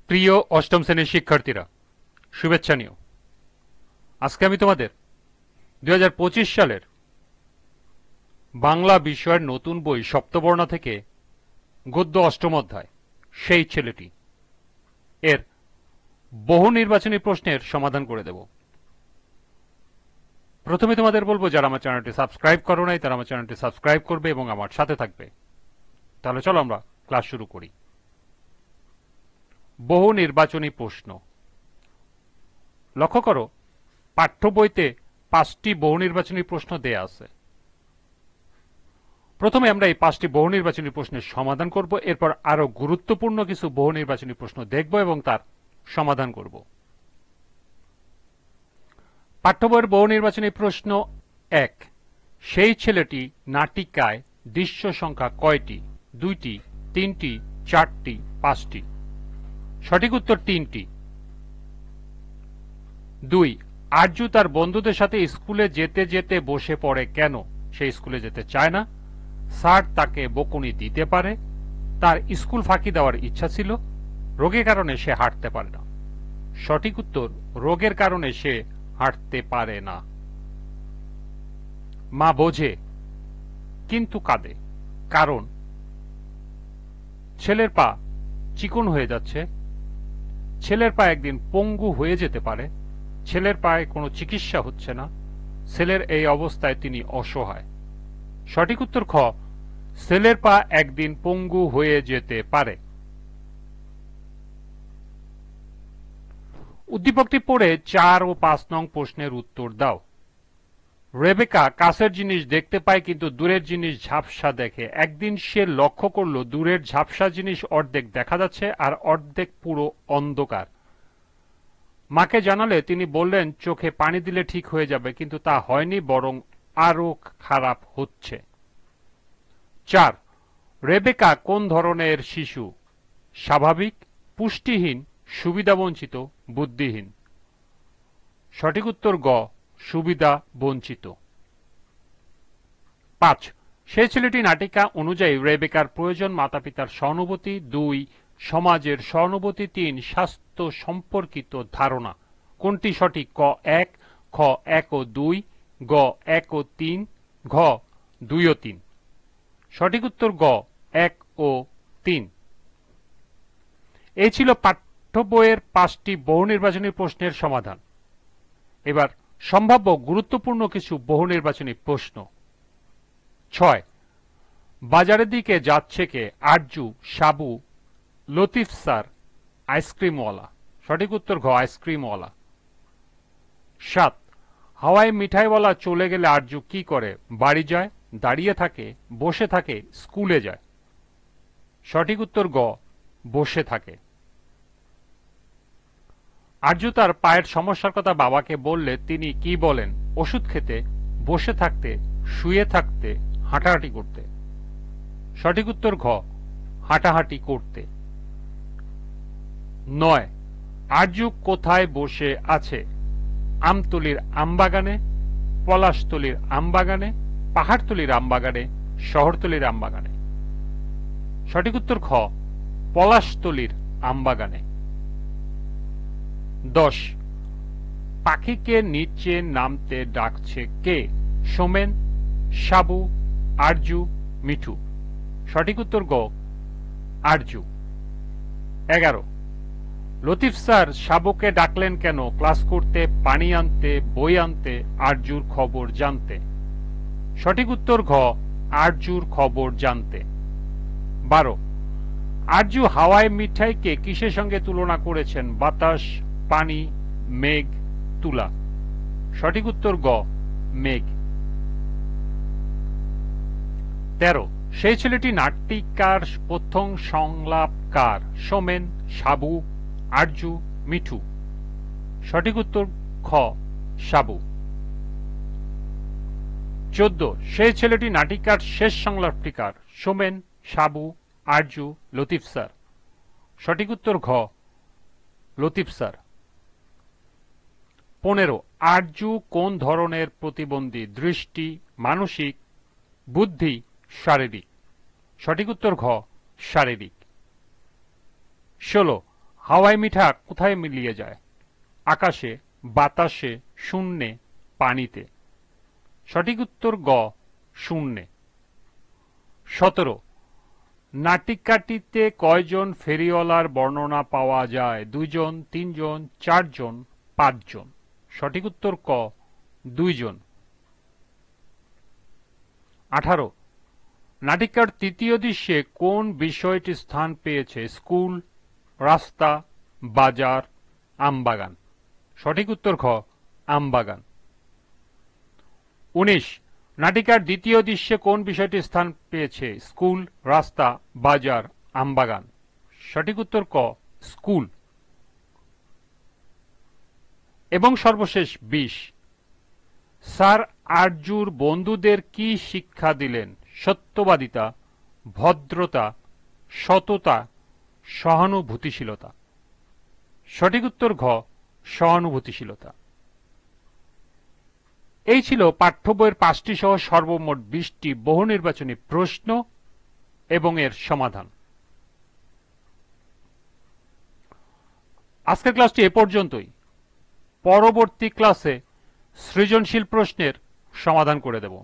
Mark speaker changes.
Speaker 1: প্রিয় অষ্টম শ্রেণীর শিক্ষার্থীরা, শুভেচ্ছা নিও। আজকে আমি তোমাদের 2025 সালের বাংলা বিষয়ের নতুন বই সপ্তবর্ণা থেকে গদ্য অষ্টম অধ্যায় সেই ছেলেটি এর বহু নির্বাচনী প্রশ্নের সমাধান করে দেব। প্রথমে তোমাদের বলবো, যারা আমার চ্যানেলটি সাবস্ক্রাইব করো নাই তারা আমার চ্যানেলটি সাবস্ক্রাইব করবে এবং আমার সাথে থাকবে। তাহলে চলো আমরা ক্লাস শুরু করি। বহু নির্বাচনী প্রশ্ন। লক্ষ্য করো, পাঠ্য বইতে 5টি বহু নির্বাচনী প্রশ্ন দেয়া আছে। প্রথমে আমরা এই 5টি বহু নির্বাচনী প্রশ্নের সমাধান করব, এরপর আরো গুরুত্বপূর্ণ কিছু বহু নির্বাচনী প্রশ্ন দেখব এবং তার সমাধান করব। পাঠ্য বইয়ের বহু নির্বাচনী প্রশ্ন 1, সেই ছেলেটি নাটিকায় দৃশ্য সংখ্যা কয়টি? 2টি, 3টি, 4টি, 5টি? সঠিক উত্তর 3টি। 2, আরজু তার বন্ধুদের সাথে স্কুলে যেতে যেতে বসে পড়ে কেন? সে স্কুলে যেতে চায় না, স্যার তাকে বকুনি দিতে পারে, তার স্কুল ফাঁকি দেওয়ার ইচ্ছা ছিল, রোগের কারণে সে হাঁটতে পারে না। সঠিক উত্তর, রোগের কারণে সে হাঁটতে পারে না। মা বোঝে কিন্তু কাঁদে, কারণ ছেলের পা চিকন হয়ে যাচ্ছে, ছেলের পা একদিন পঙ্গু হয়ে যেতে পারে, ছেলের পায়ে কোনো চিকিৎসা হচ্ছে না, ছেলের এই অবস্থায় তিনি অসহায়। সঠিক উত্তর খ, ছেলের পা একদিন পঙ্গু হয়ে যেতে পারে। উদ্দীপকটি পড়ে 4 ও 5 নং প্রশ্নের উত্তর দাও। রেবেকা কাছের জিনিস দেখতে পায় কিন্তু দূরের জিনিস ঝাপসা দেখে। একদিন সে লক্ষ্য করলো দূরের ঝাপসা জিনিস অর্ধেক দেখা যাচ্ছে আর অর্ধেক পুরো অন্ধকার। মাকে জানালে তিনি বললেন চোখে পানি দিলে ঠিক হয়ে যাবে, কিন্তু তা হয়নি, বরং আরো খারাপ হচ্ছে। 4, রেবেকা কোন ধরনের শিশু? স্বাভাবিক, পুষ্টিহীন, সুবিধাবঞ্চিত, বুদ্ধিহীন? সঠিক উত্তর গ, সুবিধা বঞ্চিত। 5, সেই ছেলেটি নাটিকা অনুযায়ী রেবেকার প্রয়োজন মাতাপিতার সহানুভূতি, 2 সমাজের সহানুভূতি, 3 স্বাস্থ্য সম্পর্কিত ধারণা। কোনটি সঠিক? ক 1, খ 1 ও 2, গ 1 ও 3, ঘ 2 ও 3? সঠিক উত্তর গ 1 ও 3। এই ছিল পাঠ্য বইয়ের 5টি বহু নির্বাচনী প্রশ্নের সমাধান। এবার সম্ভাব্য গুরুত্বপূর্ণ কিছু বহু নির্বাচনী প্রশ্ন। 6, বাজারের দিকে যাচ্ছে কে? আরজু, সাবু, লতিফ স্যার, আইসক্রিমওয়ালা? সঠিক উত্তর ঘ, আইসক্রিমওয়ালা। 7, হাওয়ায় মিঠাইওয়ালা চলে গেলে আরজু কি করে? বাড়ি যায়, দাঁড়িয়ে থাকে, বসে থাকে, স্কুলে যায়? সঠিক উত্তর গ, বসে থাকে। আরজু তার পায়ের সমস্যার কথা বাবাকে বললে তিনি কি বলেন? ওষুধ খেতে, বসে থাকতে, শুয়ে থাকতে, হাঁটাহাঁটি করতে? সঠিক উত্তর ঘ, হাঁটাহাঁটি করতে। 9, আরজু কোথায় বসে আছে? আমতলির আমবাগানে, পলাশতলির আমবাগানে, পাহাড়তলির আমবাগানে, শহরতলির আমবাগানে? সঠিক উত্তর খ, পলাশতলির আমবাগানে। 10, পাখিকে নিচে নামতে ডাকছে কে? সোমেন, সাবু, আরজু, মিঠু? সঠিক উত্তর গ, আরজু। 11, লতিফ স্যার সাবুকে ডাকলেন কেন? ক্লাস করতে, পানি আনতে, বই আনতে, আরজুর খবর জানতে? সঠিক উত্তর ঘ, আরজুর খবর জানতে। 12, আরজু হাওয়ায় মিঠাইকে কিসের সঙ্গে তুলনা করেছেন? বাতাস, পানি, মেঘ, তুলা? সঠিক উত্তর গ, মেঘ। 13, সেই ছেলেটি নাটিকার প্রথম সংলাপকার? সোমেন, সাবু, আরজু, মিঠু? সঠিক উত্তর খ, সাবু। 14, সেই ছেলেটি নাটিকার শেষ সংলাপটিকার? সোমেন, সাবু, আরজু, লতিফ স্যার? সঠিক উত্তর ঘ, লতিফ স্যার। 15, আরজু কোন ধরনের প্রতিবন্ধী? দৃষ্টি, মানসিক, বুদ্ধি, শারীরিক? সঠিক উত্তর ঘ, শারীরিক। 16, হাওয়ায় মিঠা কোথায় মিলিয়ে যায়? আকাশে, বাতাসে, শূন্যে, পানিতে। সঠিক উত্তর গ, শূন্যে। 17, নাটিকাটিতে কয়জন ফেরিওয়ালার বর্ণনা পাওয়া যায়? 2 জন, 3 জন, 4 জন, 5 জন। সঠিক উত্তর ক, 2 জন। 18, নাটিকার তৃতীয় দৃশ্যে কোন বিষয়টি স্থান পেয়েছে? স্কুল, রাস্তা, বাজার, আমবাগান। সঠিক উত্তর খ, আমবাগান। 19, নাটিকার দ্বিতীয় দৃশ্যে কোন বিষয়টি স্থান পেয়েছে? স্কুল, রাস্তা, বাজার, আমবাগান। সঠিক উত্তর ক, স্কুল। এবং সর্বশেষ 20, স্যার আরজুর বন্ধুদের কি শিক্ষা দিলেন? সত্যবাদিতা, ভদ্রতা, সততা, সহানুভূতিশীলতা। সঠিক উত্তর ঘ, সহানুভূতিশীলতা। এই ছিল পাঠ্য বইয়ের 5টি সহ সর্বমোট 20টি বহু নির্বাচনী প্রশ্ন এবং এর সমাধান। আজকের ক্লাসটি এ পর্যন্তই। পরবর্তী ক্লাসে সৃজনশীল প্রশ্নের সমাধান করে দেব।